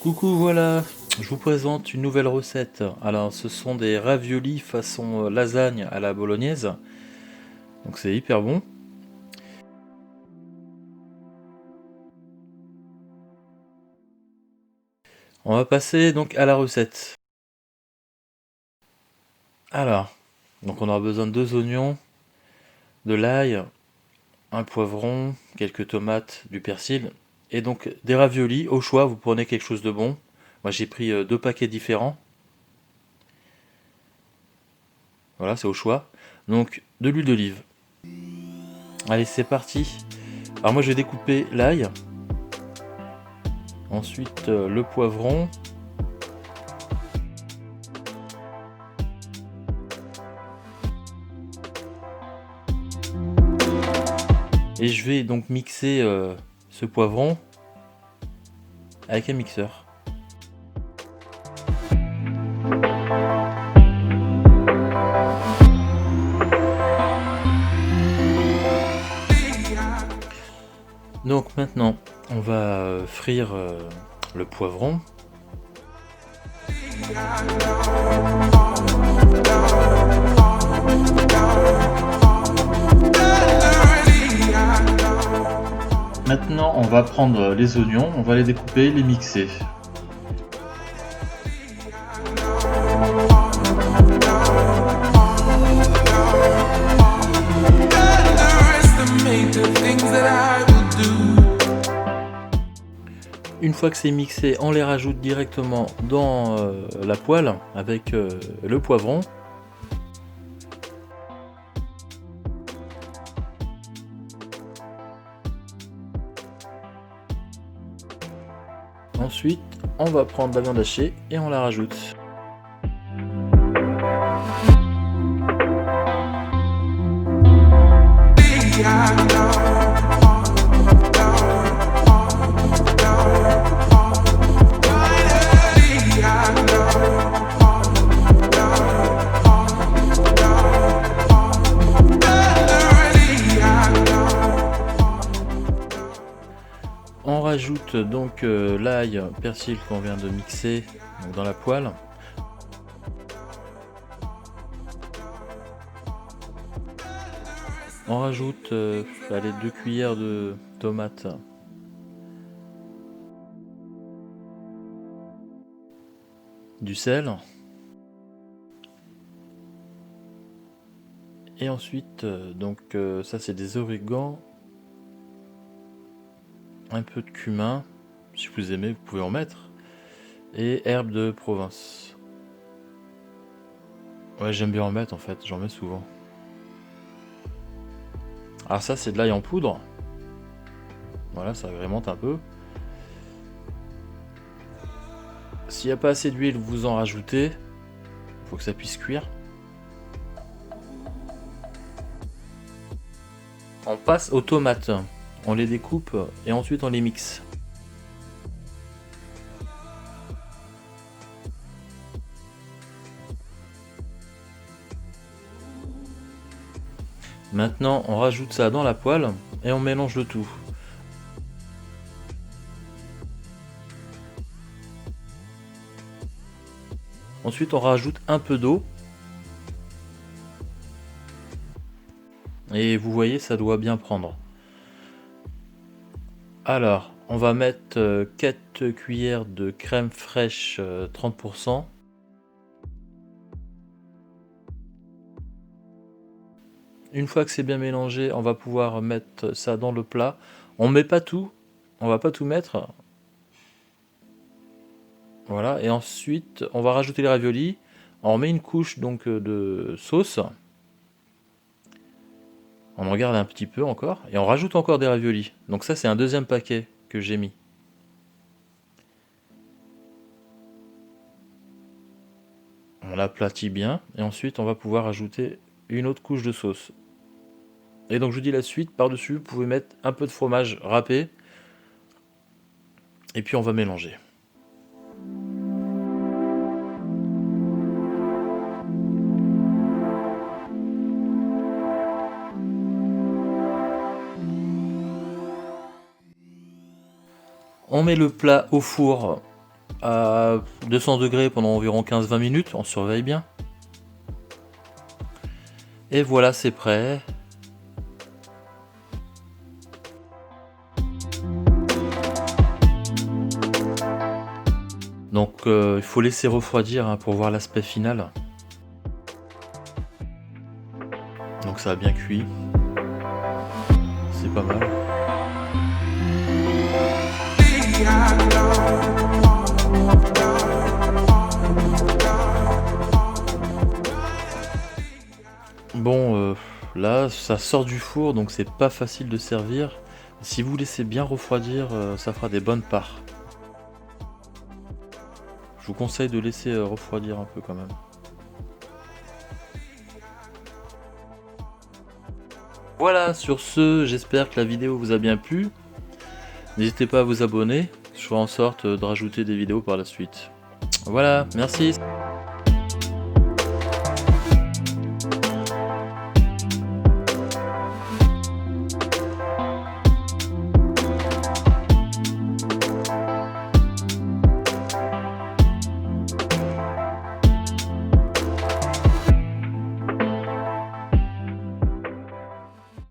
Coucou, voilà, je vous présente une nouvelle recette. Alors, ce sont des raviolis façon lasagne à la bolognaise. Donc, c'est hyper bon. On va passer donc à la recette. Alors, donc on aura besoin de 2 oignons, de l'ail, un poivron, quelques tomates, du persil et donc des raviolis. Au choix, vous prenez quelque chose de bon. Moi, j'ai pris 2 paquets différents. Voilà, c'est au choix. Donc, de l'huile d'olive. Allez, c'est parti. Alors moi, je vais découper l'ail. Ensuite, le poivron. Et je vais donc mixer ce poivron avec un mixeur. Donc maintenant, on va frire le poivron. Maintenant, on va prendre les oignons, on va les découper, les mixer. Une fois que c'est mixé, on les rajoute directement dans la poêle avec le poivron. Ensuite, on va prendre la viande hachée et on la rajoute. On rajoute donc l'ail, persil qu'on vient de mixer donc dans la poêle. On rajoute allez, 2 cuillères de tomates. Du sel. Et ensuite, ça c'est des origans. Un peu de cumin, si vous aimez, vous pouvez en mettre. Et herbes de Provence. Ouais, j'aime bien en mettre en fait, j'en mets souvent. Alors ça c'est de l'ail en poudre. Voilà, ça agrémente un peu. S'il n'y a pas assez d'huile, vous en rajoutez. Faut que ça puisse cuire. On passe aux tomates. On les découpe et ensuite on les mixe. Maintenant, on rajoute ça dans la poêle et on mélange le tout. Ensuite, on rajoute un peu d'eau. Et vous voyez, ça doit bien prendre. Alors, on va mettre 4 cuillères de crème fraîche 30%. Une fois que c'est bien mélangé, on va pouvoir mettre ça dans le plat. On met pas tout, on va pas tout mettre. Voilà, et ensuite on va rajouter les raviolis. On met une couche donc de sauce. On en garde un petit peu encore et on rajoute encore des raviolis. Donc ça c'est un deuxième paquet que j'ai mis. On l'aplatit bien et ensuite on va pouvoir ajouter une autre couche de sauce. Et donc je vous dis la suite, par-dessus, vous pouvez mettre un peu de fromage râpé. Et puis on va mélanger. On met le plat au four à 200 degrés pendant environ 15-20 minutes, on surveille bien. Et voilà, c'est prêt. Donc il faut laisser refroidir hein, pour voir l'aspect final. Donc ça a bien cuit. C'est pas mal. Bon, là ça sort du four donc c'est pas facile de servir. Si vous laissez bien refroidir, ça fera des bonnes parts. Je vous conseille de laisser refroidir un peu quand même. Voilà, sur ce, j'espère que la vidéo vous a bien plu. N'hésitez pas à vous abonner, je ferai en sorte de rajouter des vidéos par la suite. Voilà, merci.